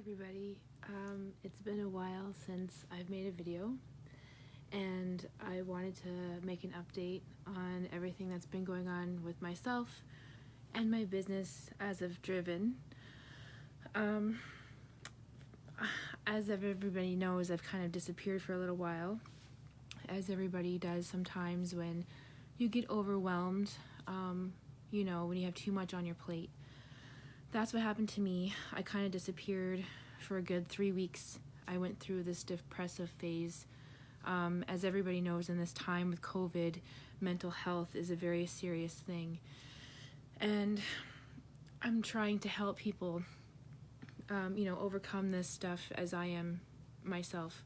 everybody. It's been a while since I've made a video, and I wanted to make an update on everything that's been going on with myself and my business as of Driven. As everybody knows, I've kind of disappeared for a little while, as everybody does sometimes when you get overwhelmed, when you have too much on your plate. That's what happened to me. I kind of disappeared for a good 3 weeks. I went through this depressive phase. As everybody knows, in this time with COVID, mental health is a very serious thing. And I'm trying to help people, overcome this stuff as I am myself.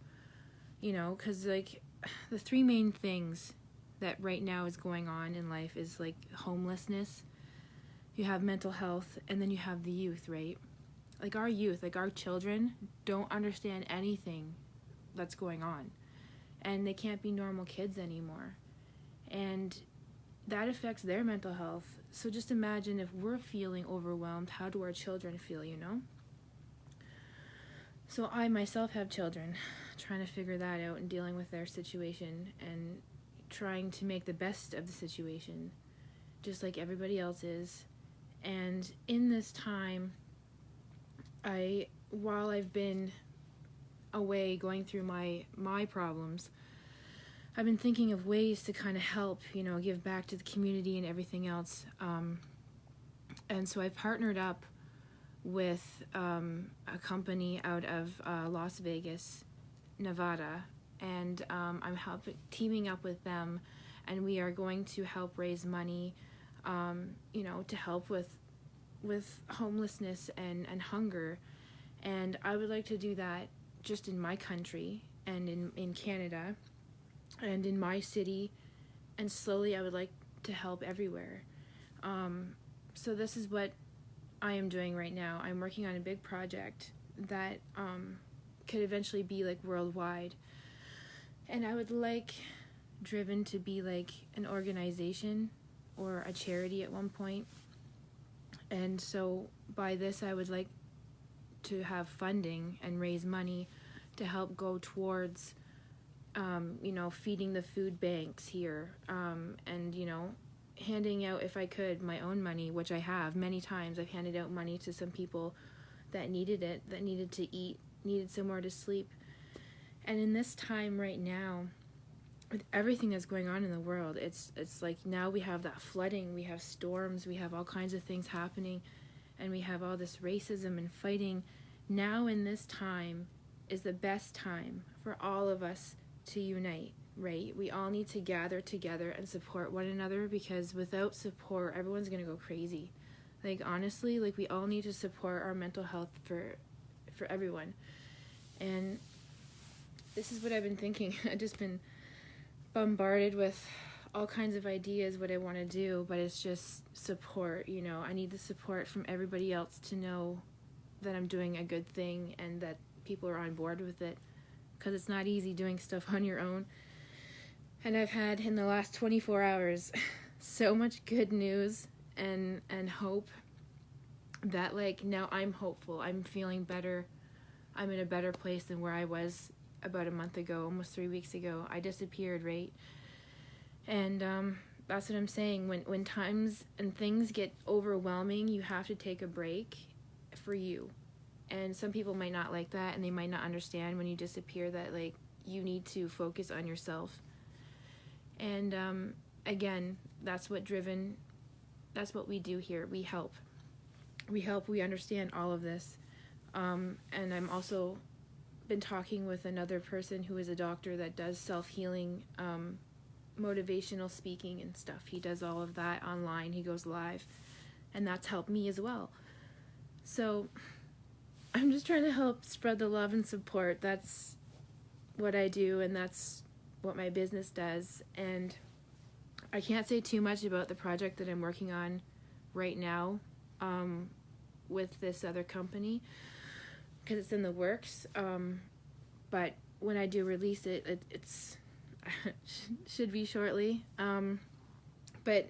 Because the three main things that right now is going on in life is homelessness, you have mental health, and then you have the youth, right? Our youth, our children don't understand anything that's going on, and they can't be normal kids anymore, and that affects their mental health. So just imagine if we're feeling overwhelmed, how do our children feel, So I myself have children, trying to figure that out and dealing with their situation and trying to make the best of the situation, just like everybody else is. And in this time, while I've been away going through my problems, I've been thinking of ways to kind of help, give back to the community and everything else. And so I partnered up with a company out of Las Vegas, Nevada, and I'm teaming up with them, and we are going to help raise money to help with homelessness and hunger. And I would like to do that just in my country and in Canada and in my city, and slowly I would like to help everywhere. So this is what I am doing right now. I'm working on a big project that could eventually be worldwide, and I would like Driven to be an organization or a charity at one point. And so by this, I would like to have funding and raise money to help go towards, feeding the food banks here, and, handing out, if I could, my own money, which I have many times. I've handed out money to some people that needed it, that needed to eat, needed somewhere to sleep. And in this time right now, with everything that's going on in the world, it's now we have that flooding, we have storms, we have all kinds of things happening, and we have all this racism and fighting. Now in this time is the best time for all of us to unite, right? We all need to gather together and support one another, because without support, everyone's gonna go crazy. Honestly, we all need to support our mental health for everyone. And this is what I've been thinking. I've just been bombarded with all kinds of ideas what I want to do, but it's just support. I need the support from everybody else to know that I'm doing a good thing and that people are on board with it, because it's not easy doing stuff on your own. And I've had in the last 24 hours so much good news and hope that now I'm hopeful. I'm feeling better. I'm in a better place than where I was about a month ago, almost 3 weeks ago. I disappeared, right? And that's what I'm saying. When times and things get overwhelming, you have to take a break for you. And some people might not like that, and they might not understand when you disappear that you need to focus on yourself. And again, that's what we do here. We help, we understand all of this. And I'm also been talking with another person who is a doctor that does self-healing, motivational speaking and stuff. He does all of that online. He goes live, and that's helped me as well. So I'm just trying to help spread the love and support. That's what I do, and that's what my business does. And I can't say too much about the project that I'm working on right now with this other company, because it's in the works, but when I do release it, it's should be shortly. But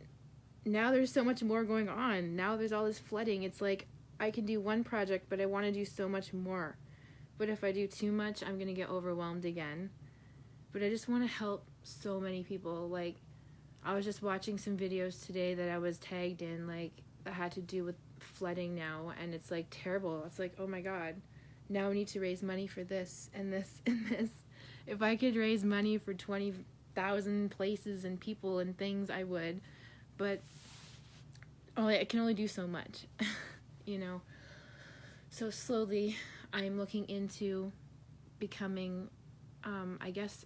now there's so much more going on. Now there's all this flooding. It's I can do one project, but I want to do so much more. But if I do too much, I'm going to get overwhelmed again. But I just want to help so many people. Like, I was just watching some videos today that I was tagged in, like, that had to do with flooding now, and it's, like, terrible. It's like, oh my God, now we need to raise money for this and this and this. If I could raise money for 20,000 places and people and things, I would. But I can only do so much, you know. So slowly, I'm looking into becoming, I guess,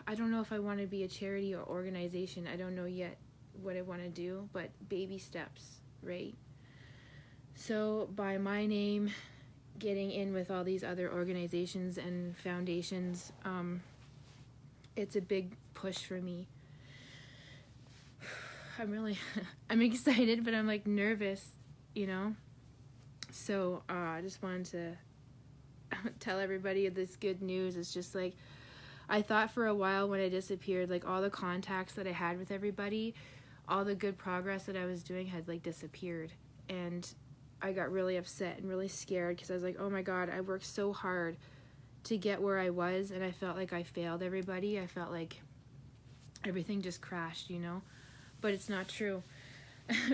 I don't know if I want to be a charity or organization. I don't know yet what I want to do, but baby steps, right? So by my name getting in with all these other organizations and foundations, it's a big push for me. I'm excited, but I'm like nervous, you know? So I just wanted to tell everybody this good news. It's just like, I thought for a while when I disappeared, like all the contacts that I had with everybody, all the good progress that I was doing had like disappeared. And I got really upset and really scared because I was like, oh my God, I worked so hard to get where I was, and I felt like I failed everybody. I felt like everything just crashed, you know? But it's not true.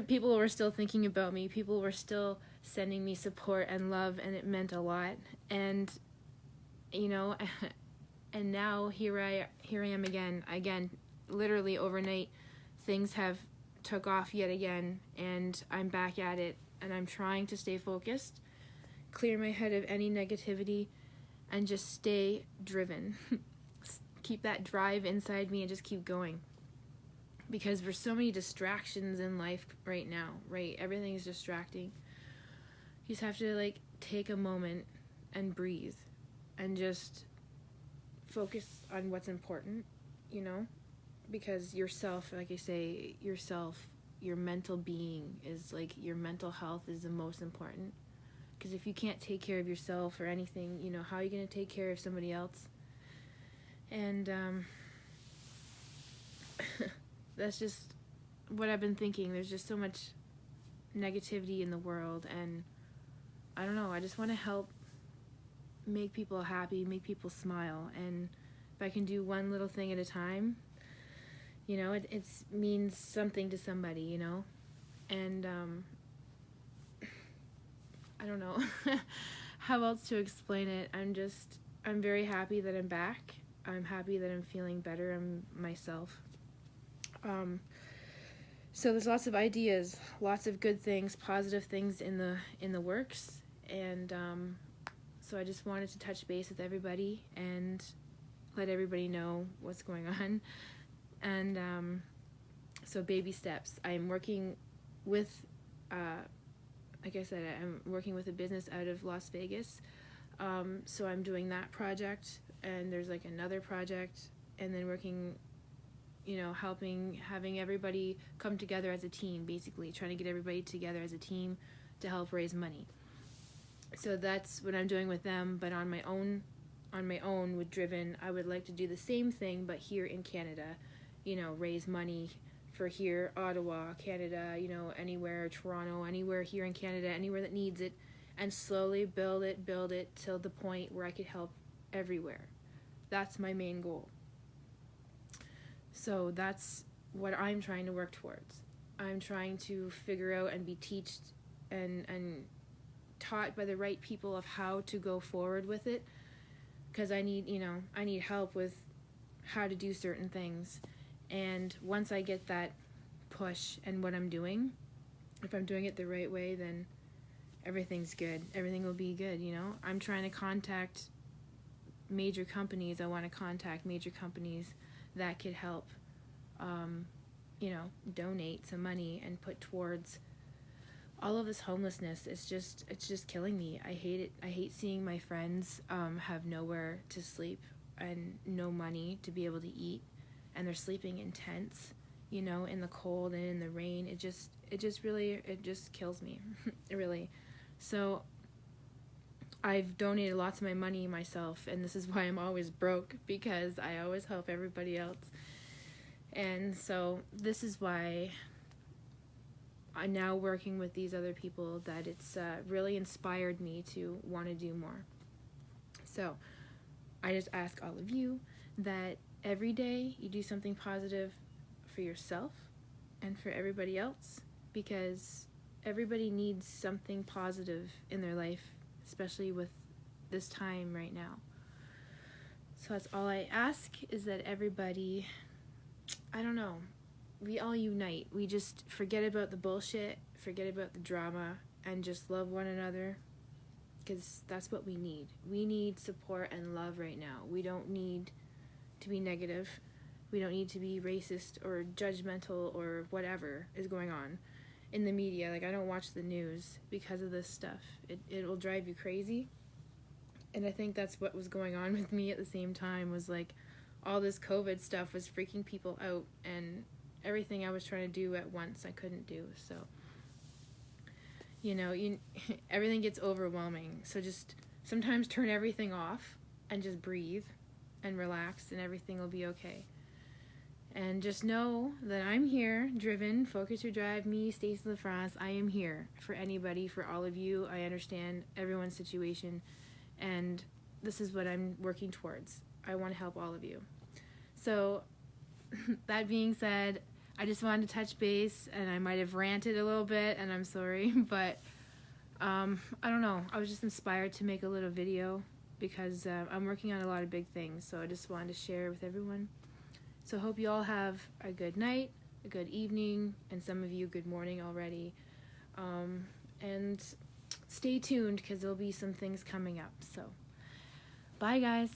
People were still thinking about me. People were still sending me support and love, and it meant a lot. And, you know, and now here I am again, literally overnight, things have took off yet again, and I'm back at it, and I'm trying to stay focused, clear my head of any negativity, and just stay driven. Keep that drive inside me and just keep going. Because there's so many distractions in life right now, right? Everything is distracting. You just have to like take a moment and breathe and just focus on what's important, you know? Because yourself, like I say, yourself, your mental being is like, your mental health is the most important. Because if you can't take care of yourself or anything, you know, how are you going to take care of somebody else? And that's just what I've been thinking. There's just so much negativity in the world, and I don't know, I just want to help make people happy, make people smile, and if I can do one little thing at a time, you know, it means something to somebody, you know, and I don't know how else to explain it. I'm very happy that I'm back. I'm happy that I'm feeling better. I'm myself. So there's lots of ideas, lots of good things, positive things in the works, and so I just wanted to touch base with everybody and let everybody know what's going on. And so baby steps. I'm working with, like I said, I'm working with a business out of Las Vegas. So I'm doing that project, and there's like another project, and then working, you know, having everybody come together as a team, basically trying to get everybody together as a team to help raise money. So that's what I'm doing with them. But on my own with Driven, I would like to do the same thing, but here in Canada, you know, raise money for here, Ottawa, Canada, you know, anywhere, Toronto, anywhere here in Canada, anywhere that needs it, and slowly build it till the point where I could help everywhere. That's my main goal. So that's what I'm trying to work towards. I'm trying to figure out and be taught and taught by the right people of how to go forward with it, because I need help with how to do certain things. And once I get that push and what I'm doing, if I'm doing it the right way, then everything's good. Everything will be good, you know? I'm trying to contact major companies. I want to contact major companies that could help, you know, donate some money and put towards all of this homelessness. It's just killing me. I hate it. I hate seeing my friends have nowhere to sleep and no money to be able to eat, and they're sleeping in tents, you know, in the cold and in the rain. It just kills me. Really. So I've donated lots of my money myself, and this is why I'm always broke, because I always help everybody else. And so this is why I'm now working with these other people that it's really inspired me to want to do more. So I just ask all of you that every day you do something positive for yourself and for everybody else, because everybody needs something positive in their life, especially with this time right now. So that's all I ask, is that everybody, I don't know, we all unite. We just forget about the bullshit, forget about the drama, and just love one another, because that's what we need. We need support and love right now. We don't need to be negative. We don't need to be racist or judgmental or whatever is going on in the media. Like, I don't watch the news because of this stuff. It will drive you crazy. And I think that's what was going on with me at the same time, was like all this COVID stuff was freaking people out, and everything I was trying to do at once I couldn't do. So, everything gets overwhelming. So just sometimes turn everything off and just breathe and relax, and everything will be okay. And just know that I'm here, driven, focus your drive, me, Stacey LaFrance. I am here for anybody, for all of you. I understand everyone's situation, and this is what I'm working towards. I want to help all of you. So that being said, I just wanted to touch base, and I might have ranted a little bit, and I'm sorry, but I don't know. I was just inspired to make a little video because I'm working on a lot of big things, so I just wanted to share with everyone. So I hope you all have a good night, a good evening, and some of you good morning already. And stay tuned, because there'll be some things coming up. So bye, guys.